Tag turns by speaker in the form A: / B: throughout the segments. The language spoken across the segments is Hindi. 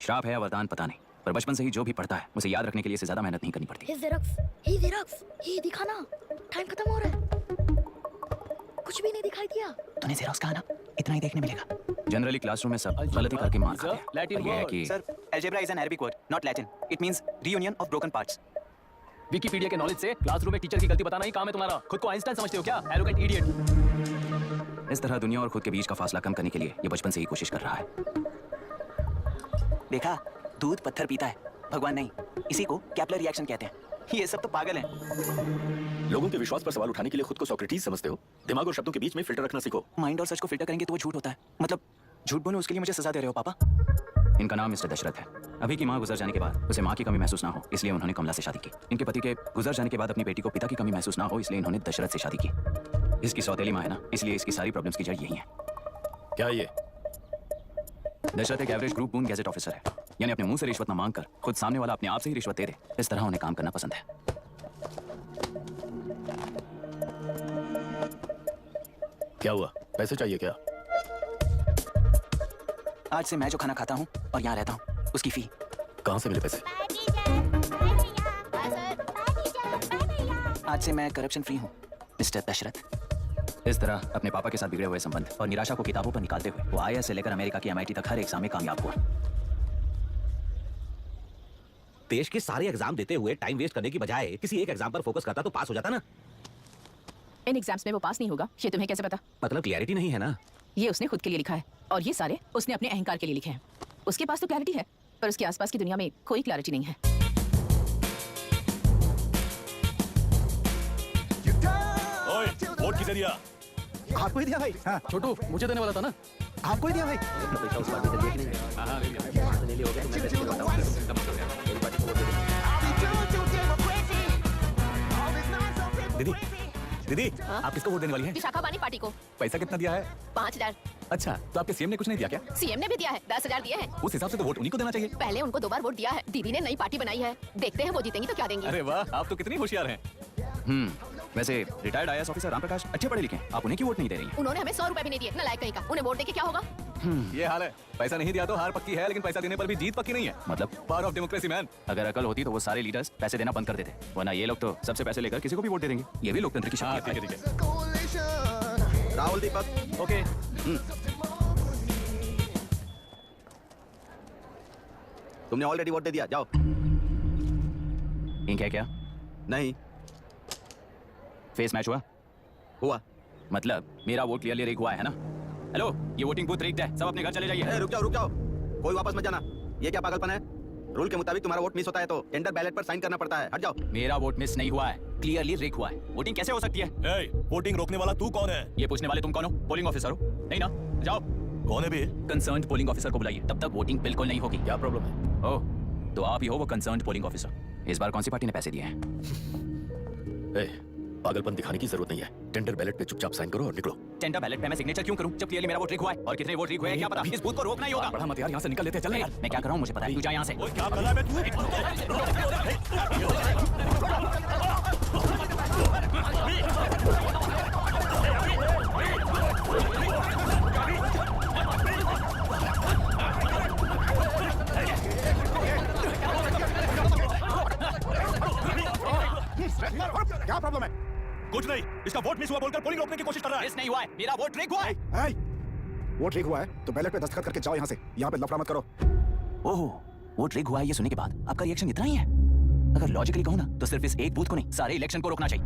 A: श्राप है या वरदान पता नहीं, पर बचपन से ही जो भी पढ़ता है उसे याद रखने के लिए इससे ज्यादा मेहनत नहीं करनी पड़ती।
B: हे दिखा ना, टाइम खत्म हो रहा है। कुछ भी नहीं दिखाई दिया।
A: तूने जेरोक्स कहा ना, इतना ही देखने मिलेगा। जनरली क्लासरूम में सब गलती करके मार खाते हैं।
C: लैटिन
A: ये है कि
D: sir, algebra is an Arabic word, not Latin. It means reunion of broken parts.
C: Wikipedia के नॉलेज से क्लासरूम में टीचर की गलती बताना ही काम है तुम्हारा। खुद को आइंस्टाइन समझते हो क्या? Arrogant idiot.
A: इस तरह दुनिया और खुद के बीच का फासला कम करने के लिए ये बचपन से ही कोशिश कर रहा है।
D: देखा, दूध पत्थर पीता है, भगवान नहीं। इसी को कैपलर रिएक्शन कहते हैं। ये सब तो पागल हैं।
E: लोगों के विश्वास पर सवाल उठाने के लिए खुद को सोक्रेटिस समझते हो? दिमाग और शब्दों के बीच में फिल्टर रखना सीखो।
D: माइंड और सच को फिल्टर करेंगे तो वो झूठ होता है। मतलब झूठ बोलूं उसके लिए मुझे सजा दे रहे हो पापा?
A: इनका नाम मिस्टर दशरथ है। अभी की माँ गुजर जाने के बाद उसे माँ की कमी महसूस ना हो, इसलिए उन्होंने कमला से शादी की। इनके पति के गुजर जाने के बाद अपनी बेटी को पिता की कमी महसूस ना हो, इसलिए इन्होंने दशरथ से शादी की। इसकी सौतेली माँ है ना, इसलिए इसकी सारी प्रॉब्लम्स की जड़ यही है।
E: क्या ये?
A: दशरथ एक एवरेज ग्रुप बून गैजेट ऑफिसर है, यानी अपने मुंह से रिश्वत ना मांग कर खुद सामने वाला अपने आप से ही रिश्वत दे दे। इस तरह उन्हें काम करना पसंद है।
E: क्या हुआ? पैसे चाहिए क्या?
D: आज से मैं जो खाना खाता हूँ और यहाँ रहता हूँ, उसकी फी।
E: कहाँ से मिले पैसे?
D: आज से मैं करप्शन फ्री हूँ, मिस्टर दशरथ।
A: इस तरह अपने पापा के साथ बिगड़े हुए संबंध और निराशा को किताबों पर निकालते हुए वो आईएएस से लेकर अमेरिका की MIT तक हर एग्जाम में कामयाब हुआ।
F: देश के सारे एग्जाम देते हुए टाइम वेस्ट करने की बजाय किसी एक एग्जाम पर फोकस करता तो पास हो जाता ना।
G: इन एग्जाम्स में वो पास नहीं होगा, ये तुम्हें कैसे पता?
F: मतलब क्लैरिटी नहीं है ना।
G: ये उसने खुद के लिए लिखा है और ये सारे उसने अपने अहंकार के लिए लिखे हैं। उसके पास तो क्लैरिटी है, पर उसके आसपास की दुनिया में कोई क्लैरिटी नहीं है।
E: ओए, वोट किसे दिया?
H: आपको ही दिया भाई। हाँ।
C: छोटू मुझे देने वाला था ना।
H: आपको ही दिया भाई।
F: दीदी दीदी, आप किसको वोट देने वाली हैं?
G: विशाखा बानी पार्टी को।
F: पैसा कितना दिया है?
G: 5000।
F: अच्छा, तो आपके सीएम ने कुछ नहीं दिया क्या?
G: सीएम ने भी दिया है, 10,000 दिए हैं।
F: उस हिसाब से तो वोट उन्हीं को देना चाहिए।
G: पहले उनको 2 बार वोट दिया है। दीदी ने नई पार्टी बनाई है, देखते हैं वो जीतेंगी तो क्या देंगी।
F: अरे वाह, आप तो कितनी होशियार हैं।
A: वैसे retired IAS officer Ram Prakash अच्छे पढ़े लिखे हैं, आप उन्हें क्यों वोट नहीं दे रही हैं?
G: उन्होंने हमें 100 रुपए भी नहीं दिए, नालायक कहीं का। उन्हें वोट देके क्या होगा?
F: ये हाल है। पैसा नहीं दिया तो हार पक्की है, लेकिन पैसा देने पर भी जीत पक्की नहीं है।
A: मतलब
F: पावर ऑफ डेमोक्रेसी मैन।
A: अगर अकल होती तो वो सारे लीडर्स पैसे देना बंद कर देते, वरना ये लोग तो सबसे पैसे लेकर किसी को भी वोट दे देंगे। ये भी लोकतंत्र की शक्ति है।
F: ठीक है।
H: राहुल दीपक।
F: ओके।
H: तुमने ऑलरेडी वोट दे दिया, जाओ।
A: इंक है क्या?
H: नहीं
A: फेस मैच हुआ?
H: हुआ।
A: मतलब मेरा वोट क्लियरली रिग हुआ है ना? हेलो, ये वोटिंग बूथ रिग्ड है, सब अपने घर चले जाइए।
H: रुक जाओ, कोई वापस मत जाना। ये क्या पागलपन है? रूल के मुताबिक तुम्हारा वोट मिस होता है तो टेंडर बैलेट पर साइन करना पड़ता है। हट जाओ।
A: मेरा वोट मिस नहीं हुआ है, क्लियरली रिग हुआ है। वोटिंग कैसे हो सकती है?
E: वोटिंग रोकने वाला तू कौन है?
A: ये पूछने वाले तुम कौन हो? पोलिंग ऑफिसर हो? नहीं ना? जाओ।
E: कौन है बे?
A: कंसर्न्ड पोलिंग ऑफिसर को बुलाइए, तब तक वोटिंग बिल्कुल नहीं होगी।
E: क्या प्रॉब्लम है?
A: ओह, तो आप ही हो वो कंसर्न्ड पोलिंग ऑफिसर। इस बार कौन सी पार्टी ने पैसे दिए हैं?
E: पागलपन दिखाने की जरूरत नहीं है। टेंडर बैलेट पे चुपचाप साइन करो और निकलो।
A: टेंडर बैलेट पे मैं सिग्नेचर क्यों करूं जब क्लियरली मेरा वोट रिग हुआ है? और कितने वोट रिग हुए हैं क्या पता? इस बूथ को रोकना ही होगा।
F: बड़ा मत यार, यहाँ से निकल लेते हैं। चल यार।
A: मैं क्या कर रहा हूं मुझे पता है। तू जा यहाँ से।
E: क्या कर रहा है
H: क्या प्रॉब्लम है?
E: कुछ नहीं, इसका वोट मिस हुआ बोलकर पोलिंग रोकने की कोशिश कर रहा है।
A: मिस नहीं हुआ है, मेरा वोट रिग हुआ है।
H: वोट ठीक हुआ है तो बैलेट पे दस्तखत करके जाओ यहाँ से। यहाँ पे लफड़ा मत करो।
A: ओह, वोट रिग हुआ है ये सुनने के बाद आपका रिएक्शन इतना ही है? अगर लॉजिकली कहूं ना तो सिर्फ इस एक बूथ को नहीं, सारे इलेक्शन को रोकना चाहिए।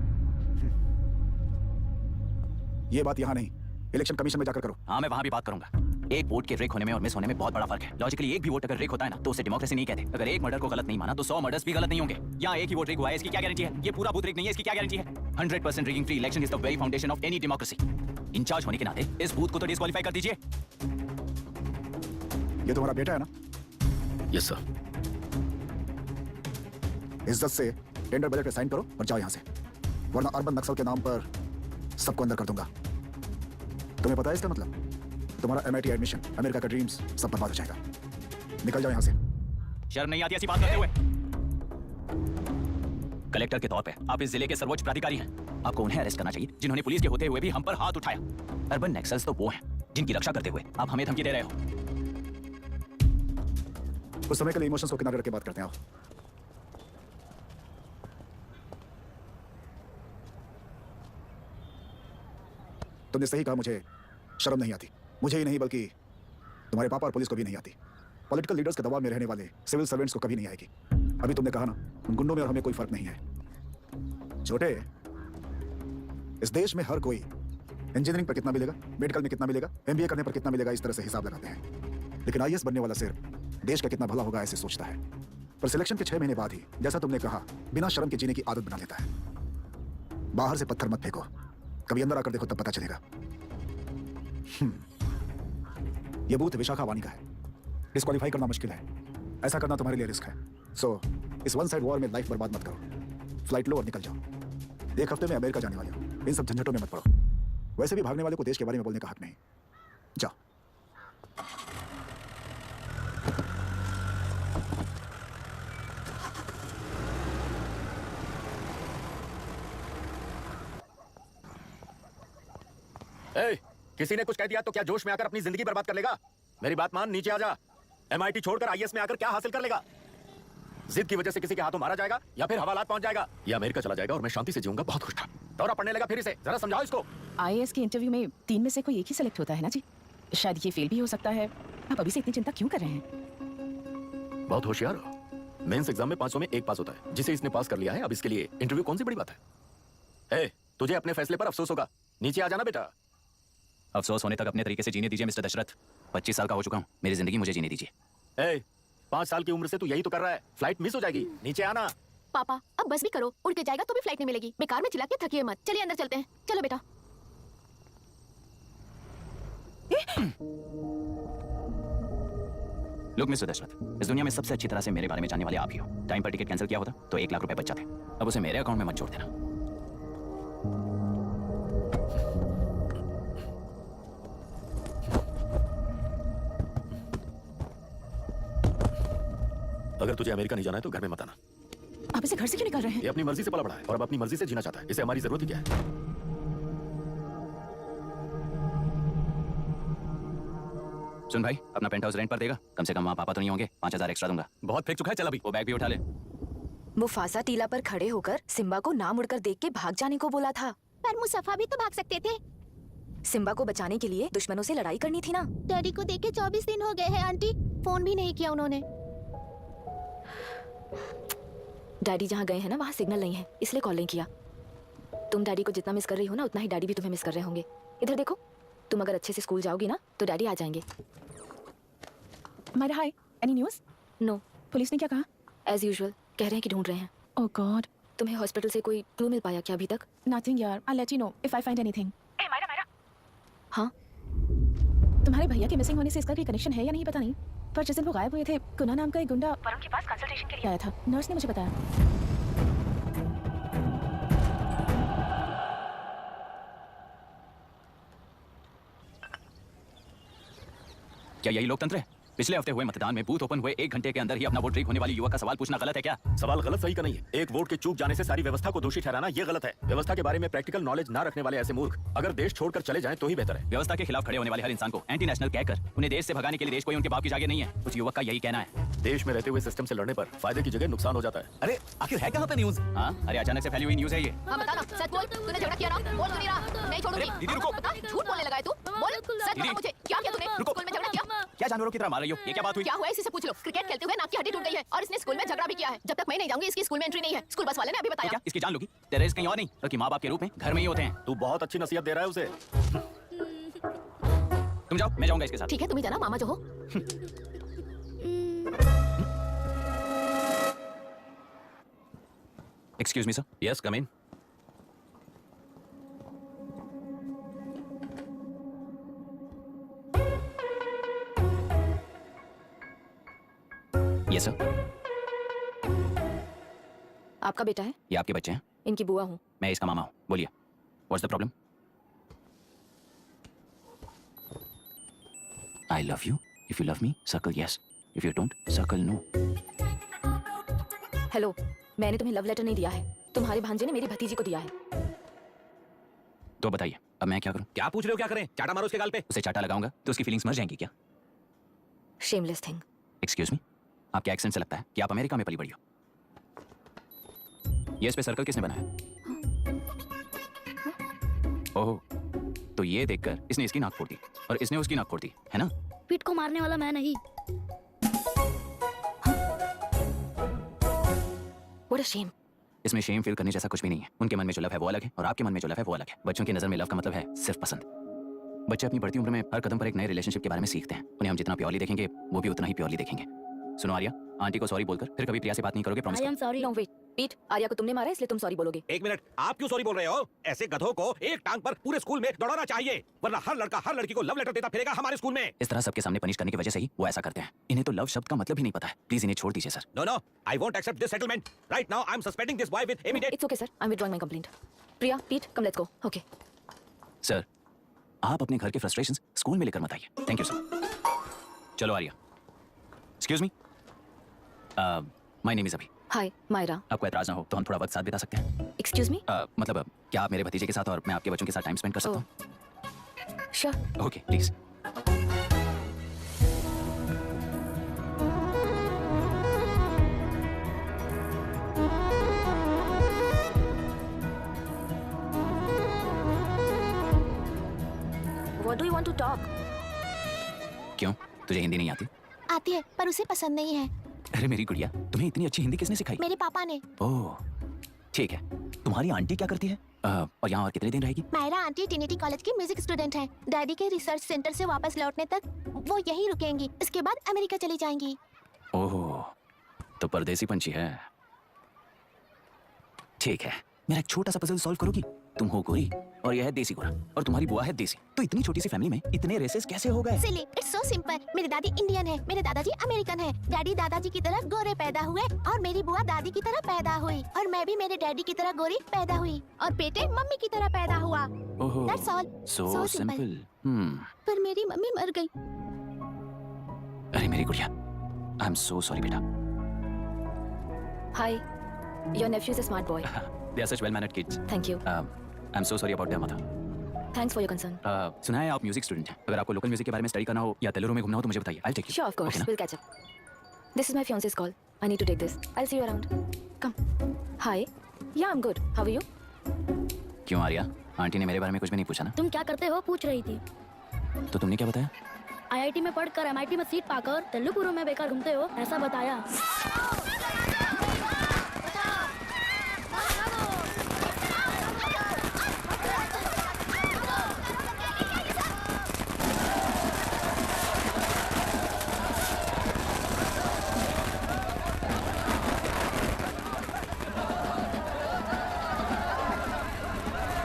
H: ये बात यहाँ नहीं, इलेक्शन कमीशन में जाकर करो।
A: हाँ, मैं वहां भी बात करूंगा। एक वोट के रिग होने में और मिस होने में बहुत बड़ा फर्क है। लॉजिकली एक भी वोट अगर रिग होता है ना तो उसे डेमोक्रेसी नहीं कहते। अगर एक मर्डर को गलत नहीं माना तो 100 मर्डर्स भी गलत नहीं होंगे। यहाँ एक ही वोट रिग हुआ है, इसकी क्या गारंटी है? ये पूरा बूथ रिग नहीं है, इसकी क्या गारंटी है? 100% rigging free election is the very foundation of any democracy. In-charge होने के नाते इस बूथ को तो डिस्क्वालीफाई कर दीजिए।
H: ये तुम्हारा बेटा है ना?
E: Yes sir.
H: इज्जत से टेंडर बैलेट पे साइन करो और जाओ यहाँ से, वरना अर्बन नक्सल के नाम पर सबको अंदर कर दूंगा। तुम्हें पता है इसका मतलब? तुम्हारा MIT एडमिशन, अमेरिका का ड्रीम्स सब बर्बाद हो जाएगा। निकल जाओ यहाँ से।
A: शर्म नहीं आती ऐसी बात करते हुए? कलेक्टर के तौर पे आप इस जिले के सर्वोच्च प्राधिकारी हैं। आपको उन्हें अरेस्ट करना चाहिए जिन्होंने पुलिस के होते हुए भी हम पर हाथ उठाया। अर्बन नक्सल्स तो वो हैं जिनकी रक्षा करते हुए आप हमें धमकी दे रहे हो।
H: कुछ समय के लिए इमोशंस को किनारे रख के बात करते हैं। आओ। तुमने सही कहा, मुझे शर्म नहीं आती। मुझे ही नहीं बल्कि तुम्हारे पापा और पुलिस को भी नहीं आती। पॉलिटिकल लीडर्स के दबाव में रहने वाले सिविल सर्वेंट्स को कभी नहीं आएगी। अभी तुमने कहा ना, उन गुंडों में और हमें कोई फर्क नहीं है। छोटे, इस देश में हर कोई इंजीनियरिंग पर कितना मिलेगा, मेडिकल में कितना मिलेगा, एमबीए करने पर कितना मिलेगा, इस तरह से हिसाब लगाते हैं। लेकिन आईएएस बनने वाला सिर्फ देश का कितना भला होगा ऐसे सोचता है। पर सिलेक्शन के 6 महीने बाद ही, जैसा तुमने कहा, बिना शर्म के जीने की आदत बना लेता है। बाहर से पत्थर मत फेंको, कभी अंदर आकर देखो तब पता चलेगा। यह बूथ विशाखा वानी का है। डिस्क्वालीफाई करना मुश्किल है, ऐसा करना तुम्हारे लिए रिस्क है। सो इस वन साइड वॉर में लाइफ बर्बाद मत करो। फ्लाइट लो और निकल जाओ। 1 हफ्ते में अमेरिका जाने वाले हो, इन सब झंझटों में मत पड़ो। वैसे भी भागने वाले को देश के बारे में बोलने का हक नहीं। जाओ।
E: ए, किसी ने कुछ कह दिया तो क्या जोश में आकर अपनी जिंदगी बर्बाद कर लेगा? मेरी बात मान, नीचे आ जा। एमआईटी छोड़कर आईएएस में आकर क्या हासिल कर लेगा? जिद की वजह से किसी के हाथों मारा जाएगा या फिर हवालात पहुंच जाएगा या अमेरिका चला जाएगा और मैं शांति से जीऊंगा। बहुत खुश था। दौरा पड़ने लगा फिर इसे, जरा समझाओ इसको।
G: आईएएस के इंटरव्यू में 3 में से कोई एक ही सेलेक्ट होता है ना जी। शायद ये फेल भी हो सकता है। आप अभी से इतनी चिंता क्यों कर रहे हैं?
E: बहुत होशियार हो। मेंस एग्जाम में 500 में 1 पास होता है, जिसे इसने पास कर लिया है। अब इसके लिए इंटरव्यू कौन सी बड़ी बात है? ए, तुझे अपने फैसले पर अफसोस होगा। नीचे आ जाना बेटा।
A: अफसोस होने तक अपने तरीके से जीने दीजिए मिस्टर दशरथ। 25 साल का हो चुका हूँ, मेरी जिंदगी मुझे जीने दीजिए।
E: ए, 5 साल की उम्र से तू यही तो कर रहा है। फ्लाइट मिस हो जाएगी, नीचे आना।
B: पापा अब बस भी करो, उड़ के जाएगा तो भी फ्लाइट नहीं मिलेगी। बेकार में चिल्ला के थकिए मत। चलिए अंदर चलते हैं। चलो बेटा।
A: लुक मिस्टर दशरथ, इस दुनिया में सबसे अच्छी तरह से मेरे बारे में जानने वाले आप ही हो। टाइम पर टिकट कैंसिल किया होता तो 1 लाख रुपए बच जाते। अब उसे मेरे अकाउंट में मत छोड़ देना।
E: अगर तुझे अमेरिका नहीं जाना है तो घर में मत आना।
G: आप इसे घर से क्यों निकाल रहे हैं?
E: ये अपनी मर्जी से पला बड़ा है और अब अपनी मर्जी से जीना चाहता है। इसे हमारी जरूरत ही क्या है?
A: सुन भाई, अपना पेंट हाउस रेंट पर देगा? कम से कम वहाँ पापा तो नहीं होंगे। 5000 एक्स्ट्रा दूंगा।
C: बहुत फेंक चुका है, चल अभी
A: वो बैग भी उठा ले।
I: मुफासा टीला पर खड़े होकर सिम्बा को ना मुड़कर देख के भाग जाने को बोला था।
B: पर मुसफा भी तो भाग सकते थे।
I: सिम्बा को बचाने के लिए दुश्मनों से लड़ाई करनी थी ना।
B: डैडी को देखे 24 दिन हो गए हैं आंटी। फोन भी नहीं किया उन्होंने।
I: डैडी जहाँ गए हैं ना, वहाँ सिग्नल नहीं है, इसलिए कॉल नहीं किया। तुम डैडी को जितना मिस कर रही हो ना, उतना ही डैडी भी तुम्हें मिस कर रहे होंगे। इधर देखो, तुम अगर अच्छे से स्कूल जाओगी ना तो डैडी आ जाएंगे।
G: मायरा हाय, एनी न्यूज़?
I: नो,
G: पुलिस ने क्या कहा?
I: एज यूजुअल कह रहे हैं कि ढूंढ रहे हैं।
G: ओह गॉड।
I: तुम्हें हॉस्पिटल से कोई क्लू मिल पाया क्या अभी तक?
G: नथिंग यार, I let you know if I find anything. ए मायरा मायरा।
I: हाँ,
G: तुम्हारे भैया के मिसिंग होने से इसका कोई कनेक्शन है या नहीं पता नहीं, पर जिस दिन वो गायब हुए थे, कुना नाम का एक गुंडा वरुण के पास कंसल्टेशन के लिए आया था। नर्स ने मुझे बताया।
A: क्या यही लोकतंत्र है? पिछले हफ्ते हुए मतदान में बूथ ओपन हुए 1 घंटे के अंदर ही अपना वोट रीक होने वाली युवक का सवाल पूछना गलत है क्या?
E: सवाल गलत सही का नहीं है। एक वोट के चूक जाने से सारी व्यवस्था को दोषी ठहराना ये गलत है। व्यवस्था के बारे में प्रैक्टिकल नॉलेज ना रखने वाले ऐसे मूर्ख अगर देश छोड़कर चले जाएं तो ही बेहतर है।
A: व्यवस्था के खिलाफ खड़े होने वाले हर इंसान को एंटी नेशनल कहकर उन्हें देश से भगाने के लिए देश कोई उनके बाप की जागीर नहीं है। उस युवक का यही कहना है।
E: देश में रहते हुए सिस्टम से लड़ने पर फायदे की जगह नुकसान हो जाता है।
C: अरे आखिर है कहाँ पे न्यूज़?
A: हाँ, अरे अचानक से फैली हुई न्यूज़ है ये।
B: हाँ बता ना, सच बोल। तूने झगड़ा किया ना? बोल तो नहीं रहा। नहीं छोड़ूंगी।
C: दीदी रुको।
B: बता, झूठ बोलने लगा है तू। बोल, सच बता मुझे। क्या किया तूने? स्कूल में झगड़ा किया?
A: क्या जानवरों की तरह मार रही हो? ये क्या बात हुई?
B: क्या हुआ इसी से पूछ लो। क्रिकेट खेलते हुए नाक की हड्डी टूट गई है और इसने स्कूल में झगड़ा भी किया है। जब तक मैं नहीं जाऊंगी इसकी स्कूल में एंट्री नहीं है। स्कूल बस वाले ने अभी
A: तो
B: बताया।
A: क्या इसकी जान लोगी? टेररिस्ट कहीं और नहीं बल्कि माँ बाप के रूप में घर में ही होते हैं।
E: तू बहुत अच्छी नसीहत दे रहा है उसे।
A: तुम जाओ, मैं जाऊंगा इसके साथ।
B: ठीक है, तुम ही जाना, मामा जो हो।
A: Excuse me sir.
F: Yes, come in.
A: Yes sir.
I: आपका बेटा है?
A: ये आपके बच्चे हैं?
I: इनकी बुआ हूँ।
A: मैं इसका मामा हूँ। बोलिए, what's the problem? I love you. If you love me circle yes, if you don't circle no.
I: Hello, मैंने तुम्हें लव लेटर नहीं दिया है, तुम्हारे भांजे ने मेरी भतीजी को दिया है।
A: तो बताइए अब मैं क्या करूं?
F: क्या पूछ रहे हो? क्या करें? चाटा मारो उसके गाल पे।
A: उसे चाटा लगाऊंगा तो उसकी फीलिंग्स मर जाएंगी क्या?
I: Shameless thing.
A: एक्सक्यूज मी, आपके एक्सेंट से लगता है कि आप अमेरिका में पली बड़ी हो। ये इस पे सर्कल किसने बनाया? ओह, तो ये देखकर इसने इसकी नाक फोड़ दी और इसने उसकी नाक फोड़ दी, है ना?
B: पीठ को मारने वाला मैं नहीं।
I: What a shame.
A: इसमें शेम फील करने जैसा कुछ भी नहीं है। उनके मन में जो लव है वो अलग है और आपके मन में जो लव है वो अलग है। बच्चों की नजर में लव का मतलब है सिर्फ पसंद। बच्चे अपनी बढ़ती उम्र में हर कदम पर एक नए रिलेशनशिप के बारे में सीखते हैं। उन्हें हम जितना प्योरली देखेंगे वो भी उतना ही प्योरली देखेंगे। सुनो आर्या, आंटी को सॉरी बोलकर फिर कभी प्रिया से बात नहीं करोगे, प्रॉमिस
B: आई
A: करो।
B: Am sorry.
I: No wait. पीट, आर्या को तुमने मारा इसलिए तुम सॉरी बोलोगे।
F: एक मिनट, आप क्यों सॉरी बोल रहे हो? ऐसे गधों को एक टांग पर पूरे स्कूल में दौड़ाना चाहिए, वरना हर लड़का हर लड़की को लव लेटर देता फिरेगा हमारे स्कूल में।
A: इस तरह सबके सामने पनिश करने की वजह से ही वो ऐसा करते हैं। इन्हें तो लव शब्द का मतलब ही नहीं पता है। प्लीज इन्हें छोड़ दीजिए sir.
F: No no, I won't accept this settlement. Right now I am suspending this boy with immediate.
I: It's okay sir. I'm withdrawing my complaint. Priya, Pete, come let's go. Okay.
A: Sir, आप अपने घर के फ्रस्ट्रेशंस स्कूल में लेकर मत आइए। Thank you sir. चलो Arya. Excuse me, my name is Abhi.
I: Hi, Myra.
A: आपको ऐतराज ना हो तो हम थोड़ा वक्त साथ बिता सकते हैं?
I: Excuse me?
A: मतलब क्या आप मेरे भतीजे के साथ और मैं आपके बच्चों के साथ टाइम स्पेंड कर सकता हूँ?
I: Sure.
A: Okay please.
I: What do you want to talk?
A: क्यों, तुझे हिंदी नहीं आती?
J: आती है पर उसे पसंद नहीं है।
A: अरे मेरी गुड़िया, तुम्हें इतनी अच्छी हिंदी किसने सिखाई?
J: मेरे पापा ने।
A: ओह ठीक है। तुम्हारी आंटी क्या करती है और यहाँ और कितने दिन रहेगी?
J: मायरा आंटी ट्रिनिटी कॉलेज की म्यूजिक स्टूडेंट है। डैडी के रिसर्च सेंटर से वापस लौटने तक वो यहीं रुकेंगी। इसके बाद अमेरिका चली जाएंगी।
A: ओह, तो परदेसी पंछी है। ठीक है, मेरा एक छोटा सा पजल सॉल्व करोगी? तुम हो गोरी और यह है देसी गोरा और तुम्हारी बुआ है देसी, तो इतनी छोटी सी फैमिली में इतने रेसेस कैसे हो गए?
J: सिली, इट्स सो सिंपल। मेरी दादी इंडियन है, मेरे दादाजी अमेरिकन है। डैडी दादाजी की तरह गोरे पैदा हुए और मेरी बुआ दादी की तरह पैदा हुई और मैं भी मेरे डैडी की तरह गोरी पैदा हुई और बेटे मम्मी की तरह पैदा हुआ।
A: ओह,
J: That's all.
A: so
J: So simple.
A: simple.
J: पर मेरी मम्मी मर गई।
A: अरे मेरी गुड़िया, आई एम सो सॉरी बेटा।
I: Hi. Your nephew is a smart boy.
A: They are such well-mannered kids.
I: Thank you.
A: I'm so sorry about their mother.
I: Thanks for your concern.
A: सुना है आप म्यूजिक स्टूडेंट हैं। अगर आपको लोकल म्यूजिक के बारे में स्टडी करना हो या तेलुरु में घूमना हो तो मुझे बताइए। I'll take you.
I: Sure, of course.
A: Okay ना?
I: We'll catch up. This is my fiance's call. I need to take this. I'll see you around. Come. Hi. Yeah, I'm good. How are you?
A: क्यों आर्या, आंटी ने मेरे बारे में कुछ भी नहीं पूछा ना?
B: तुम क्या करते हो पूछ रही थी।
A: तो तुमने क्या बताया?
B: आईआईटी में पढ़कर एमआईटी में सीट पाकर तेलुगुरु में बेकार घूमते हो ऐसा बताया।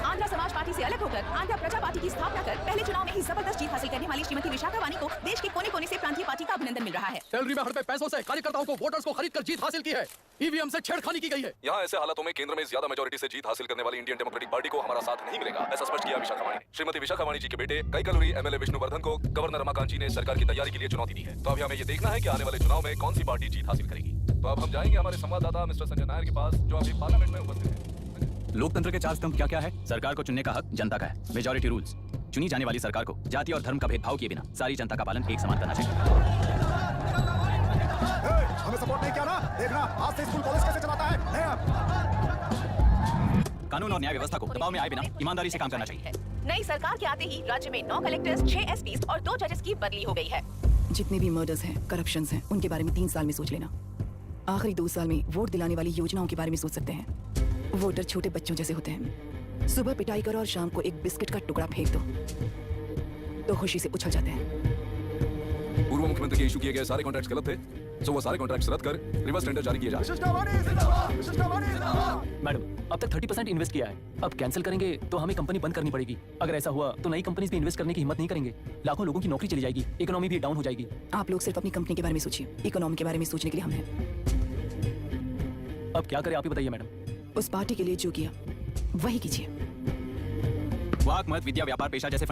G: आंध्र समाज पार्टी से अलग होकर आंध्र प्रजा पार्टी की स्थापना कर पहले चुनाव में ही जबरदस्त जीत हासिल करने वाली श्रीमती विशाखा वानी को देश के कोने कोने से प्रांतीय पार्टी का अभिनंदन मिल रहा है।
C: सैलरी में हड़पे पैसों से कार्यकर्ताओं को वोटर्स को खरीद कर जीत हासिल की है। ईवीएम से छेड़खानी की गई है।
K: यहाँ ऐसे हालातों में केंद्र में ज्यादा मेजोरिटी से जीत हासिल करने वाली इंडियन डेमोक्रेटिक पार्टी को हमारा साथ नहीं मिलेगा, ऐसा स्पष्ट किया विशाखा वाणी ने। श्रीमती विशाखा वाणी जी के बेटे कैकलूरी एमएलए विष्णुवर्धन को गवर्नर रमाकांत जी ने सरकार की तैयारी के लिए चुनौती दी है। तो अभी हमें ये देखना है कि आने वाले चुनाव में कौन सी पार्टी जीत हासिल करेगी। तो अब हम जाएंगे हमारे संवाददाता मिस्टर संजय नायर के पास, जो अभी पार्लियामेंट में उपस्थित है।
A: लोकतंत्र के चार स्तंभ क्या क्या है? सरकार को चुनने का हक जनता का है, मेजॉरिटी रूल्स। चुनी जाने वाली सरकार को जाति और धर्म का भेदभाव किए बिना सारी जनता का पालन एक समान करना चाहिए।
H: हमें सपोर्ट नहीं किया ना, देखना आज से स्कूल कॉलेज कैसे चलाता है।
A: कानून और न्याय व्यवस्था को दबाव में आए बिना ईमानदारी से काम करना चाहिए।
G: नई सरकार के आते ही राज्य में 9 कलेक्टर्स, 6 एसपीज और 2 जजेस की बदली हो गई है।
L: जितने भी मर्डर्स हैं, करप्शंस हैं, उनके बारे में 3 साल में सोच लेना। आखिरी 2 साल में वोट दिलाने वाली योजनाओं के बारे में सोच सकते हैं। वोटर छोटे बच्चों जैसे होते हैं। सुबह पिटाई करो और शाम को एक बिस्किट का टुकड़ा फेंक दो तो खुशी से उछल जाते हैं।
K: पूर्व मुख्यमंत्री के इशू किए गए सारे कॉन्ट्रैक्ट्स गलत थे, सो वो सारे कॉन्ट्रैक्ट्स रद्द कर रिवर्स टेंडर जारी किए जाए।
C: मैडम, अब तक 30% इन्वेस्ट किया है। अब कैंसिल करेंगे तो हमें कंपनी बंद करनी पड़ेगी। अगर ऐसा हुआ तो नई कंपनीज में इन्वेस्ट करने की हिम्मत नहीं करेंगे। लाखों लोगों की नौकरी चली जाएगी, इकोनॉमी भी डाउन हो जाएगी।
L: आप लोग सिर्फ अपनी कंपनी के बारे में सोचिए, इकोनॉमी के बारे में सोचने के लिए हम हैं।
C: अब क्या करें आप ही बताइए मैडम।
L: उस पार्टी के लिए जो किया वही कीजिए।
A: वाक मत विद्या व्यापार पेशा जैसे